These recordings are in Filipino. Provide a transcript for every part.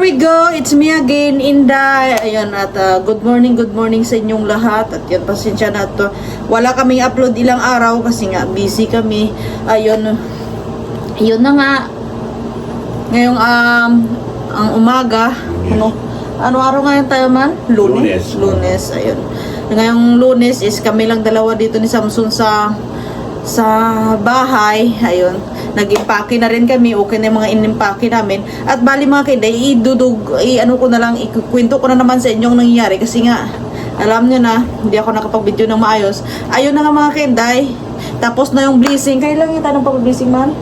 we go. It's me again, Inday. Ayun, at good morning sa inyong lahat. At yun, pasensya na to. Wala kaming upload ilang araw kasi nga busy kami. Ayun, yun na nga. Ngayong ang umaga, ano araw ngayon tayo man? Lunes, ayun. Ngayong Lunes is kami lang dalawa dito ni Samson sa bahay. Ayun, nag-impake na rin kami. Okay na yung mga inimpake namin. At bali mga kinday, ikukwento ko na naman sa inyong nangyayari kasi nga alam nyo na, hindi ako nakapag-video ng maayos. Ayun na nga mga kinday, tapos na yung blessing. Kailan yung tanong pag-blessing man?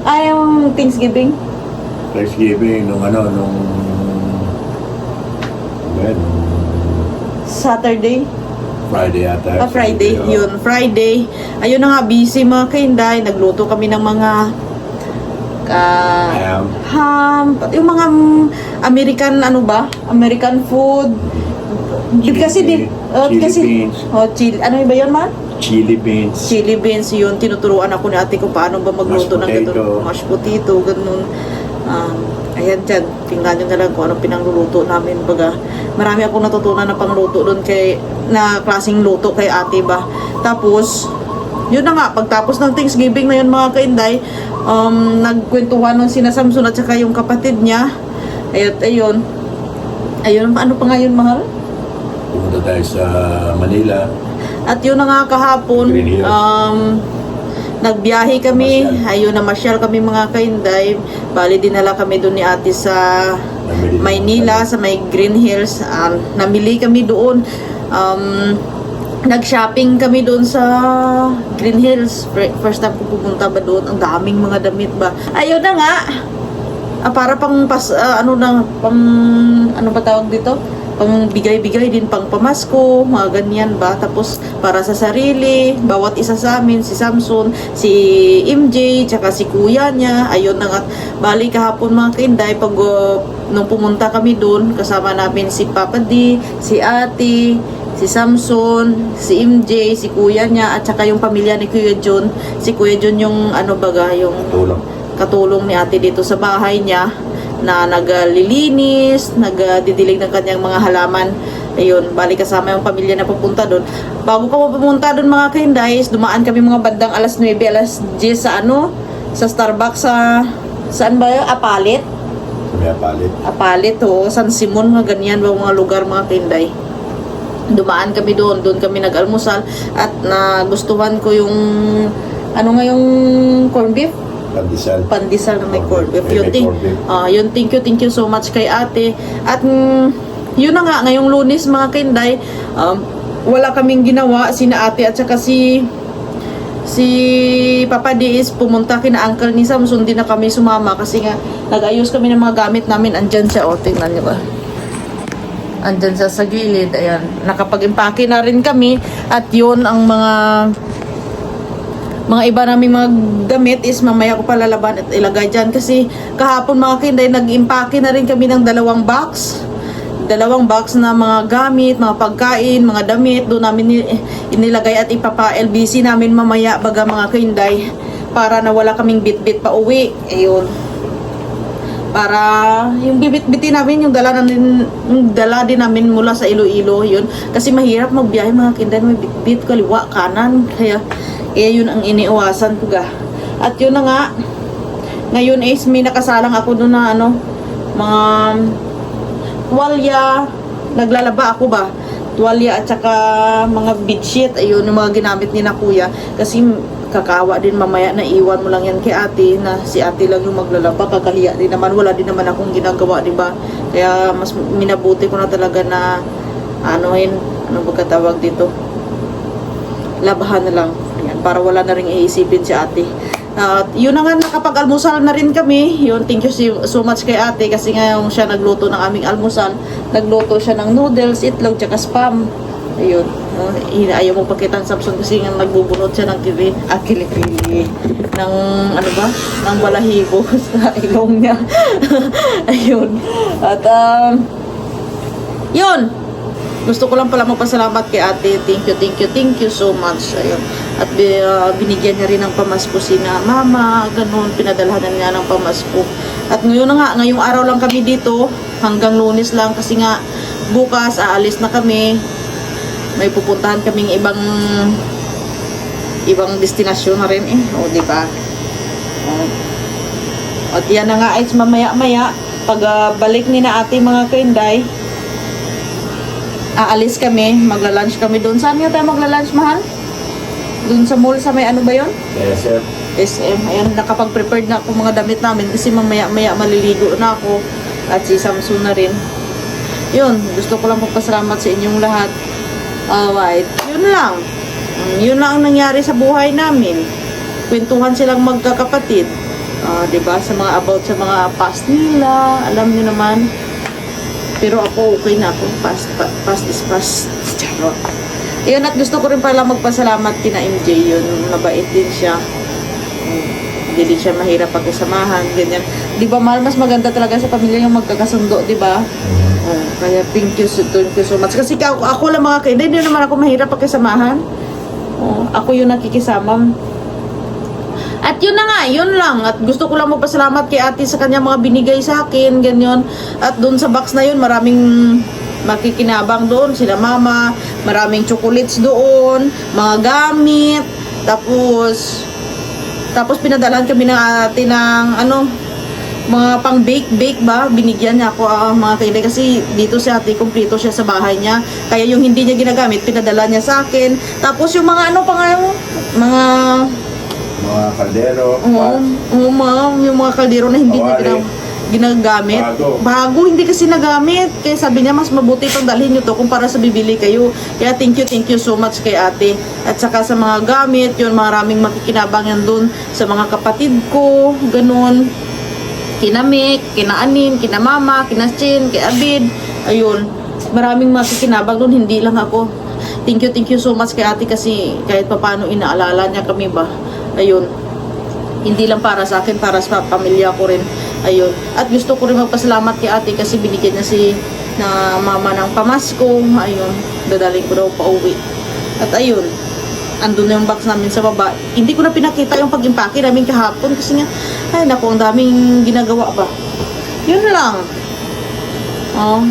Ay, yung Thanksgiving nung Saturday? Friday ata. Friday. Yun, Friday. Ayun na nga, busy mga kainday. Nagluto kami ng mga ham. Yung mga American, American food. Chili beans. Chili. Ano ba yun man? Chili beans. Chili beans, yun. Tinuturuan ako ni ate kung paano ba magluto ng ganun. Mashed potato, ganun. Ayan dyan, tingnan nyo na lang kung anong pinangluluto namin. Baga, marami akong natutunan na pangluto doon na klaseng luto kay ate ba. Tapos, yun na nga, pagtapos ng Thanksgiving na yun mga kainday, nagkwentuhan ng sina Samson at saka yung kapatid niya. Ayun, ano pa nga yun, mahal? Pumunta tayo sa Manila. At yun na nga kahapon, nagbiyahe kami, ayun, namasyal kami mga kainday. Bali dinala kami doon ni ate sa Maynila, sa may Green Hills. Namili kami doon. Nag-shopping kami doon sa Green Hills. First time ko pupunta ba doon. Ang daming mga damit ba. Ayun na nga. Para pang ano ba tawag dito? Pang bigay-bigay din, pang pamasko, mga ganyan ba. Tapos para sa sarili, bawat isa sa amin, si Samson, si MJ, tsaka si kuya niya. Ayun na nga, bali kahapon mga kainday, nung pumunta kami doon, kasama namin si Papa D, si ate, si Samson, si MJ, si kuya niya, at saka yung pamilya ni Kuya John. Si Kuya John yung yung katulong ni ate dito sa bahay niya, na naglilinis, nagdidilig ng kanyang mga halaman. Ayun, bali kasama yung pamilya na pupunta doon. Bago ka pupunta doon mga kainday, dumaan kami mga bandang alas 9, alas 10 sa Starbucks saan ba yun? Apalit, San Simon, mga ganyan ba mga lugar mga kainday. Dumaan kami doon kami nag-almusal at nagustuhan ko yung yung corned beef. Pandesal na may corned beef. Yun, thank you so much kay ate. At yun na nga, ngayong Lunes mga kainday, wala kaming ginawa, sina ate at saka si Papa Diis pumunta kina uncle ni Samson. Di na kami sumama kasi nga nag-ayos kami ng mga gamit namin. Andyan siya, tingnan nyo ba? Andyan siya sa gilid. Ayan, nakapag-impake na rin kami. At yun ang mga iba naming mga damit is mamaya ko palalaban at ilagay dyan. Kasi kahapon mga kinday, nag-impake na rin kami ng dalawang box na mga gamit, mga pagkain, mga damit. Doon namin inilagay at ipapa-LBC namin mamaya baga mga kinday, para na wala kaming bit-bit pa uwi. Ayun, para yung bibit-bitin namin, yung dala din namin mula sa Iloilo. Yun, kasi mahirap magbiyahe mga kinday, may bit-bit kaliwa kanan, kaya yun ang iniiwasan ko ga. At yun na nga, ngayon is may nakasalang ako doon na mga tuwalya, naglalaba ako ba, tuwalya at saka mga bedsheet. Ayun yung mga ginamit ni na kuya, kasi kakawa din mamaya na iwan mo lang yan kay ate, na si ate lang yung maglalaba, kakahiya din naman, wala din naman akong ginagawa, diba? Kaya mas minabuti ko na talaga na ano ba katawag dito, labahan na lang. Ayan, para wala na rin iisipin si ate. Yun na nga, nakapag-almusal na rin kami. Yun, thank you so much kay ate kasi ngayon siya nagluto ng aming almusal. Nagluto siya ng noodles, itlog, tsaka spam. Ayun, ayaw mo pakita ang Samson kasi nga nagbubunot siya ng kilikili ng ng balahibo sa ilong niya. Ayun. At yun, gusto ko lang pala magpasalamat kay ate. Thank you so much. Ayun. At binigyan niya rin ng pamasko si na mama, ganun, pinadalhanan niya ng pamasko. At ngayon na nga, ngayong araw lang kami dito, hanggang Lunes lang kasi nga bukas aalis na kami. May pupuntahan kaming ibang destinasyon na rin eh. O, di ba? At yan na nga, it's mamaya-maya pag balik ni na ate mga kainday, aalis kami, magla-lunch kami doon. Saan nga tayo magla-lunch, mahal? Doon sa mall sa may ano ba yun? Yes, sir. SM. Ayan, nakapag-prepared na ako mga damit namin kasi mamaya-maya maliligo na ako. At si Samson na rin. Yun, gusto ko lang magpasalamat sa inyong lahat. Alright, yun lang. Yun lang ang nangyari sa buhay namin. Kwentuhan silang magkakapatid. Diba? Sa mga about sa mga past nila. Alam niyo naman. Pero ako okay na ako. Past is past. Charot. Yun, at gusto ko rin pala magpasalamat kina MJ. Yun, mabait din siya. Hindi din siya mahirap pagkasamahan. Ganyan. Di ba, mahal, mas maganda talaga sa pamilya yung magkakasundo, di ba? Kaya thank you so much. Kasi ako lang mga kainday, hindi naman ako mahirap pagkasamahan. Ako yung nakikisama. At yun na nga, yun lang. At gusto ko lang magpasalamat kay ate sa kanya mga binigay sa akin, ganyan. At doon sa box na yun, maraming makikinabang doon. Sila mama, maraming chocolates doon, mga gamit. Tapos pinadalhan kami ng ate ng mga pang bake ba, binigyan niya ako mga kainday kasi dito si ate kumpleto siya sa bahay niya, kaya yung hindi niya ginagamit pinadala niya sa akin. Tapos yung mga mga kaldero. Yung mga kaldero na hindi niya ginagamit. Bago, hindi kasi nagamit. Kaya sabi niya, mas mabuti pang dalhin nyo to kung para sa bibili kayo. Kaya thank you so much kay ate. At saka sa mga gamit, yun, maraming makikinabang yan dun sa mga kapatid ko, ganun. Kina Mick, kina Anin, kina Mama, kina Chin, kay Abid. Ayun, maraming makikinabang dun, hindi lang ako. Thank you so much kay ate kasi kahit papano inaalala niya kami ba. Ayun, hindi lang para sa akin, para sa pamilya ko rin. Ayun. At gusto ko rin magpasalamat kay ate kasi binigyan niya na mama ng pamasko. Ayun. Dadaling ko daw pa uwi. At ayun. Andun na yung box namin sa baba. Hindi ko na pinakita yung pag-impake namin kahapon kasi nga, ay naku, ang daming ginagawa ba. Yun lang.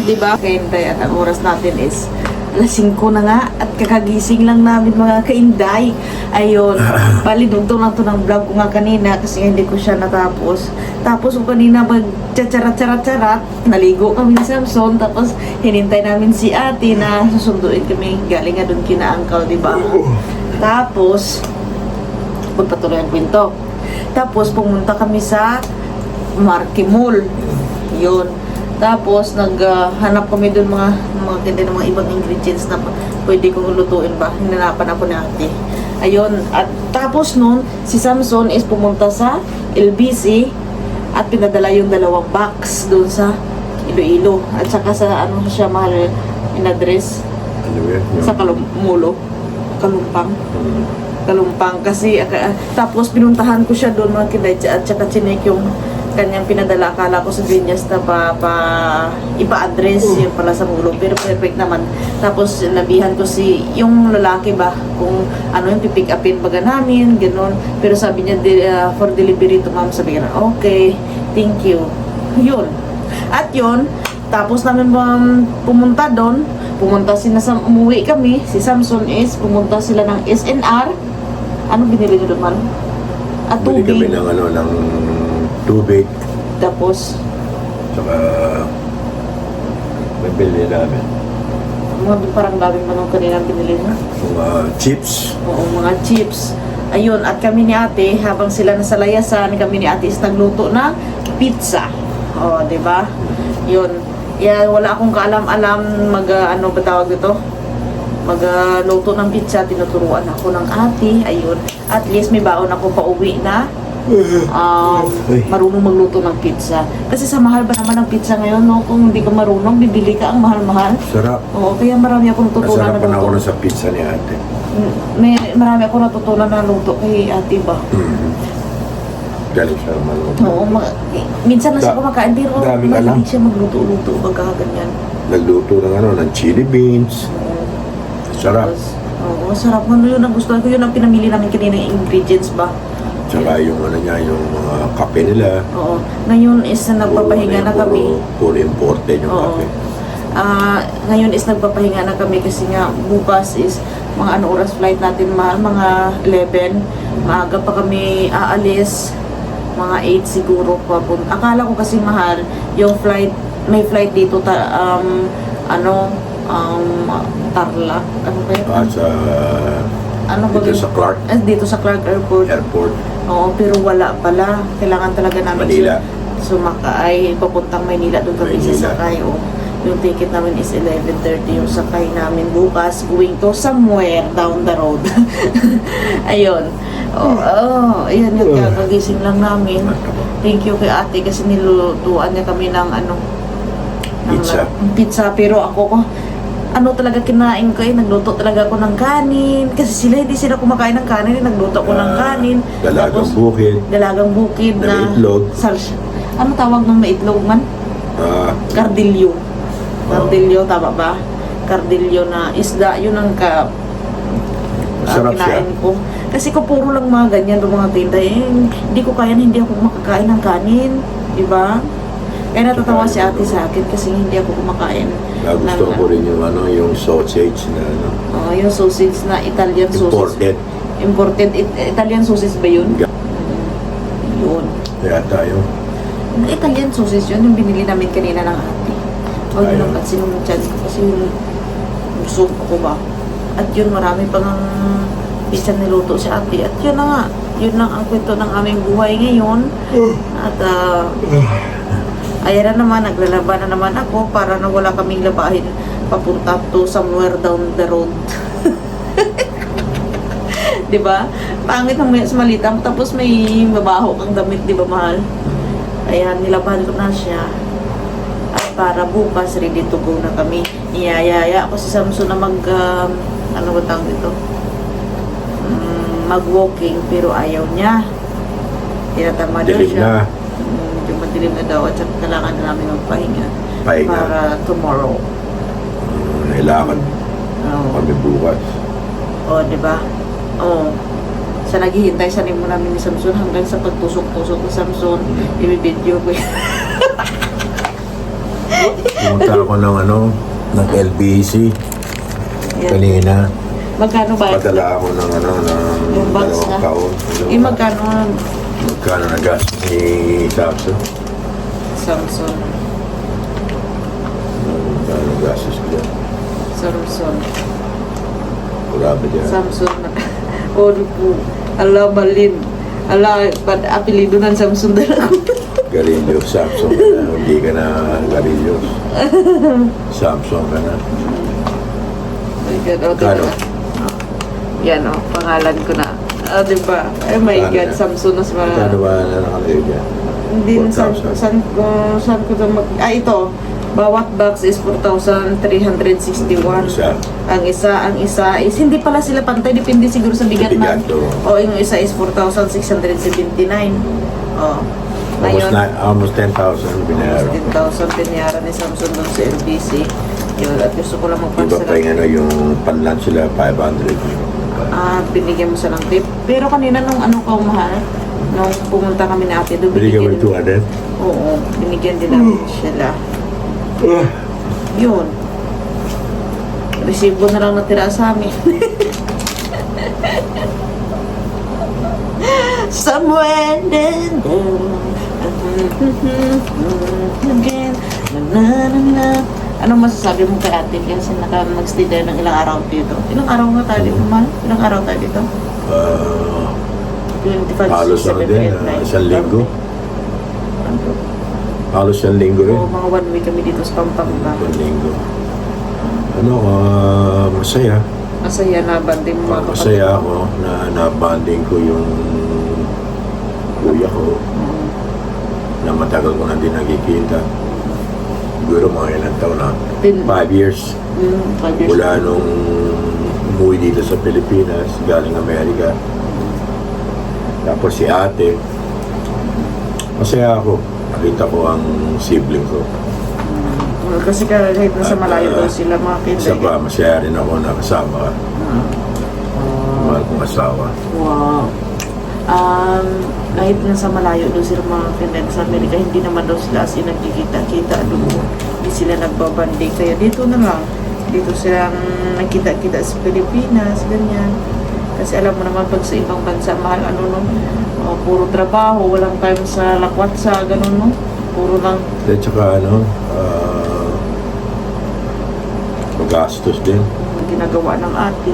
Diba? Kainday, at ang oras natin is alas 5 na nga at kakagising lang namin mga kainday. Ayun, palidugtong lang to ng vlog ko nga kanina kasi hindi ko siya natapos. Tapos ko kanina mag-charat-charat, naligo kami ni Samson, tapos hinintay namin si ate na susunduin kami galing nga doon kina uncle, diba? Tapos magpatuloy ang kwento. Tapos pumunta kami sa Marquee Mall. Yun. Tapos naghanap kami doon mga ganda ng mga ibang ingredients na pwede kong lutuin ba. Hinanapan ako ni ate. Ayun. At tapos noon, si Samson is pumunta sa LBC at pinadala yung 2 box doon sa Iloilo. At saka sa siya mahal in-address sa Kalumpang kasi tapos pinuntahan ko siya doon mga kiday at saka chinek yung kanyang pinadala. Akala ko sa Vinyas na ipa-address yun pala sa Mulo, pero perfect naman. Tapos nabihan ko yung lalaki ba kung ano yung pipick upin baga namin, gano'n. Pero sabi niya for delivery to ma'am. Sabi niya, okay, thank you. Yun. At yun, tapos namin pumunta doon. Umuwi kami. Si Samson is pumunta sila ng SNR. Ano binili niyo doon, man? At Bili tubig. kami ng tubig. Tapos Saka bibili namin parang daming manong kanina binili na. mga chips. Oo, mga chips. Ayun, at kami ni ate, habang sila nasa layasan, kami ni ate is nagluto ng pizza. O, diba? Yun. Wala akong kaalam-alam ano ba tawag dito? Magluto ng pizza, tinuturuan ako ng ate. Ayun. At least may baon ako pa uwi na marunong magluto ng pizza. Kasi sa mahal ba naman ng pizza ngayon, no? Kung hindi ka marunong, bibili ka ang mahal-mahal. Sarap. Oo, kaya marami akong natutunan na Nasarapan ako luto. na sa pizza ni ate. Marami akong natutunan na luto kay ate ba? Galing siya manood. Oo, minsan na siya kumakain, pero daming alam. magaling siya magluto-luto, baga ganyan. Nagluto ng chili beans. Sarap. Tapos, oo, sarap. Ano yun ang gusto ko, yun ang pinamili namin kanina yung ingredients ba? Tsaka yung yung mga kape nila. Oo. Ngayon is nagpapahinga na kami. Puro imported yung Oo. kape. Ngayon is nagpapahinga na kami kasi nga bukas is mga ano oras flight natin, mahal, mga 11. Maaga pa kami aalis, mga 8 siguro papunta. Akala ko kasi mahal yung flight, may flight dito Tarlac, ano ba yun? Sa Ano ba dito yun? sa Clark Dito sa Clark Airport. Airport. Oo, pero wala pala. Kailangan talaga namin Manila. sumakay, papuntang Maynila, doon kami Maynila. sasakay. O, yung ticket namin is 11:30 yung sakay namin bukas, going to somewhere down the road. Ayun. Ayan yung kakagising lang namin. Thank you kay ate kasi nilulutuan niya kami ng Pizza. Pizza, pero ako talaga kinain ko nagluto talaga ako ng kanin kasi hindi sila kumakain ng kanin, nagluto ko ng kanin. Dalagang Tapos, bukid. Dalagang bukid Na na may itlog. Ano tawag ng may itlog man? Cardillo. Cardillo, tama ba? Cardillo na isda, yun ang Masarap siya. kinain ko. Kasi ko puro lang mga ganyan ng mga tinda. Hindi ko kaya, hindi ako makakain ng kanin. Diba? Kaya natatawa si ate sa akin kasi hindi ako kumakain. Gusto ko rin yung sausage na Yung sausage na Italian sausage. imported. Italian sausage ba yun? Yun. Kaya tayo. Italian sausage yun, yung binili namin kanina ng ate. O yun Ayun. ang sinunod chance ko kasi yung soup ko ba. At yun, marami pang pizza niluto si ate. At yun na nga, yun lang ang kwento ng aming buhay ngayon. At ayan na naman, naglalaba na naman ako para na wala kaming labahin papunta to somewhere down the road. Diba? Pangit ng sa malita mo, tapos may mabaho kang damit, di ba mahal? Ayan, nilabahan ko na siya. At para bukas, ready to go na kami. Iyayaya ako si Samson na ano ba tawag dito? Mag-walking, pero ayaw niya. Tinatama daw Dilim siya. na. Medyo madilim na daw at saka kailangan na namin magpahinga. Pahinga. Para tomorrow. Kailangan Oo. kami bukas. Oh, di ba? Oh. Sa naghihintay sa nimo namin ni Samson hanggang sa pagtusok-tusok ni Samson, i-video ko. Pumunta ako ng LBC Yan. kanina. Magkano ba? Padala ako ng Yung bags na. taon. Magkano na gas ni Samson? Samson? Magkano gastos ko dyan? Samson. Grabe dyan. Samson na. Oh, po. Ala, Malin. Ala, apelido ng Samson dala ko. Garillo, Samsung ka na. Hindi ka na Garillo. Samsung ka na. My God, oh, Kano? diba? Yan, oh, pangalan ko na. Oh, diba? Oh my Kano God, yan? Samson na sa Kano ba na nakalagay dyan? Hindi na saan 4,000. ko ito ito. Bawat box is 4,361. Isa. Ang isa is hindi pala sila pantay, depende siguro sa bigat Bigat, na. oo. O yung isa is 4,679. Oh. Ngayon, Almost 10,000 binayaran. 10,000 binayaran ni Samsung doon sa LBC. Yun, at gusto ko lang Iba magpansalan. pa yung panlan sila, 500. Binigyan mo sa ng tip. Pero kanina nung mahal, nung pumunta kami na ate doon, Binigyan mo yung 200? Oo, binigyan din namin sila. Yun. Resibo na lang natira sa amin. Somewhere then again. Anong masasabi mo kay ate kasi nag-stay tayo ng ilang araw dito? Ilang araw nga tayo dito, man? Ilang araw tayo dito? 25, Halos 6, 7, 8, 9. isang linggo. Halos isang linggo rin. Oo, mga 1 week kami dito sa Pampanga. Isang linggo. Masaya. Masaya na banding mga kapatid. Masaya ako na nabanding ko yung kuya ko na matagal ko na din nakikita. Siguro mga ilang taon na. 5 years. 5 years. Mula nung umuwi dito sa Pilipinas, galing Amerika. Tapos si ate, Masaya ako. Nakita ko ang sibling ko. Well, kasi kahit nasa At, malayo daw sila mga Isa kinday. pa, masaya rin ako na kasama ka. Mahal kong asawa. Wow. Kahit nasa malayo daw sila mga kinday sa Amerika, hindi naman daw sila as in nagkikita-kita doon. Hindi sila nagbabanding. Kaya dito na lang. Dito silang nagkita-kita sa Pilipinas, ganyan. Kasi alam mo naman pag sa ibang bansa, mahal puro trabaho, walang time sa lakwatsa, ganun no. Puro lang At saka magastos din. ginagawa ng ate.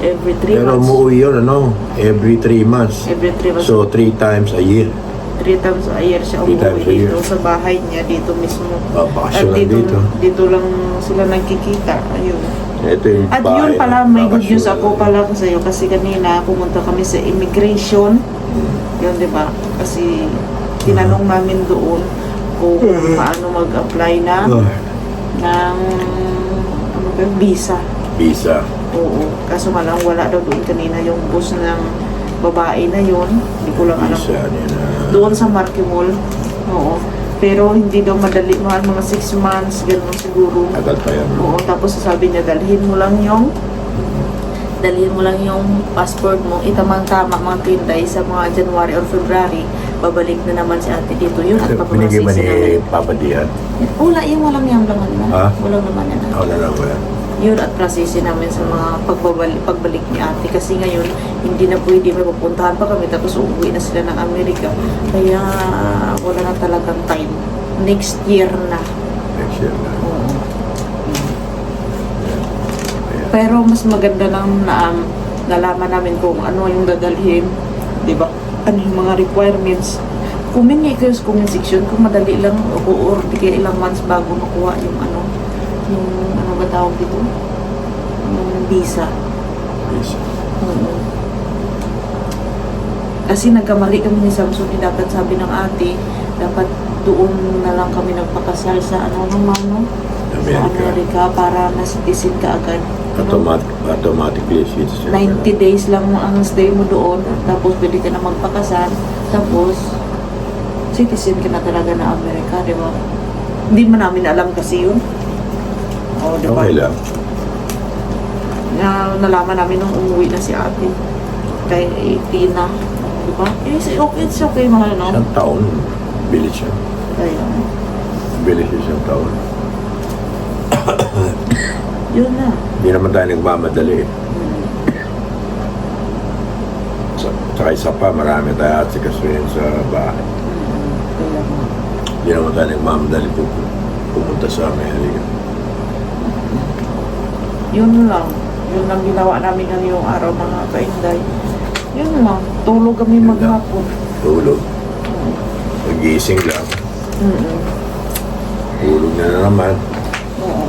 Every 3 Pero months. umuwi yun, every 3 months. Every 3 months. So, 3 times a year. 3 times a year siya 3 times umuwi a year. dito sa bahay niya, dito mismo. Bakasyon lang dito, dito. dito lang sila nagkikita. Ayun. Ito yung At bahay, yun pala, may good bakasyon news ako lang. pala sa iyo kasi kanina pumunta kami sa immigration. Yun, di ba? Kasi tinanong namin doon kung paano mag-apply ng visa. Visa. Oo. Kaso nga lang, wala daw doon kanina yung boss ng babae na yun. Hindi ko lang alam. Visa. Doon sa Marque Mall. Oo. Pero hindi daw madali, mga 6 months, gano'n siguro. Tagal pa yan. Oo, tapos sabi niya, dalhin mo lang yung passport mo, itamang-tama mga tinday sa mga January or February, babalik na naman si ate dito. Yun at Binigay man papamasisi ni Papa Dian. wala, yung walang yung laman na. Ha? Walang laman na. Ako na lang ba yan? Yun at prosesi namin sa mga pagbalik ni ate kasi ngayon hindi na pwede, may pupuntahan pa kami tapos uuwi na sila ng Amerika, kaya wala na talagang time. Next year na. Next year na. Oo. Pero mas maganda lang na nalaman namin kung ano yung dadalhin, di ba? Ano yung mga requirements. Kumingi kayo sa comment section kung madali lang or di kaya ilang months bago makuha yung ano ba tawag dito? Yung visa. Visa. Oo. Kasi nagkamali kami ni Samson, dapat sabi ng ate, dapat doon na lang kami nagpakasal sa sa Amerika para na-citizen ka agad. Automatically citizen. 90 days lang ang stay mo doon, tapos pwede ka na magpakasal, tapos citizen ka na talaga na Amerika, di ba? Hindi man namin alam kasi yun. O, di ba? Okay lang. Nalaman namin nung umuwi na si ate. Kay 18 na. Di ba? It's okay, mahal, no? Isang taon, bilis siya. Ayun. Bilis isang taon. Yun na. Hindi naman tayo nagmamadali. Tsaka isa pa, marami tayo at sikasuhin sa bahay. Kaya nga. Hindi naman tayo nagmamadali pumunta sa Amerika. Yun lang. Yun lang ginawa namin ngayong araw, mga kainday. Yun lang. Tulog kami Yun lang. maghapon. Tulog. Nagising lang. Mm-mm. Tulog na naman. Oo.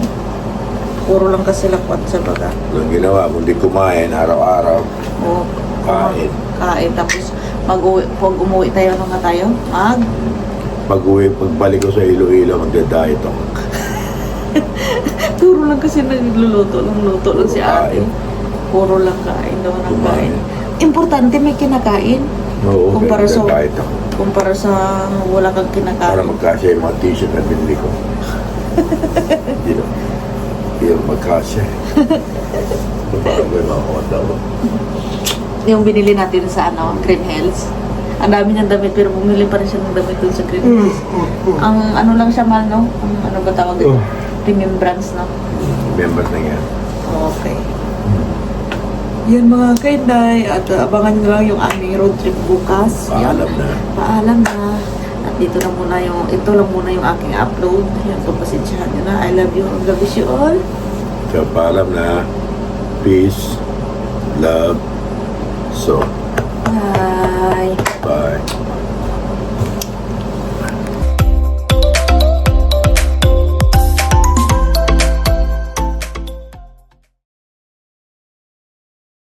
Puro lang kasi lakwat sa baga. Walang ginawa, kundi kumain araw-araw. Oo. Kain. Kain. Tapos pag umuwi tayo, ano nga tayo? Pagbalik ko sa Iloilo, magda-diet ako. Puro lang kasi nagluluto lang si ate. Kain. Puro lang kain daw ng Kumain. kain. Importante may kinakain. Oo, Kumpara sa- magda-diet ako. Kumpara sa wala kang Para kinakain. magkasya yung mga t-shirt na binili ko. Hindi na magkasya. Para ko yung mga katawa. Yung binili natin sa Green Hills. Ang dami niyang damit pero bumili pa rin siya ng damit dun sa Green Hills. Ang ano lang siya mahal, no? Ang ano ba tawag ito? Remembrance, no? Members na yan. Okay. Yan mga kainday. At abangan nyo lang yung aming road trip bukas. Yan. Paalam na. Paalam na. At ito lang muna yung aking upload. Yan, pagpasensyahan nyo na. I love you. I love you all. So, paalam na. Peace, love, so, Bye. bye.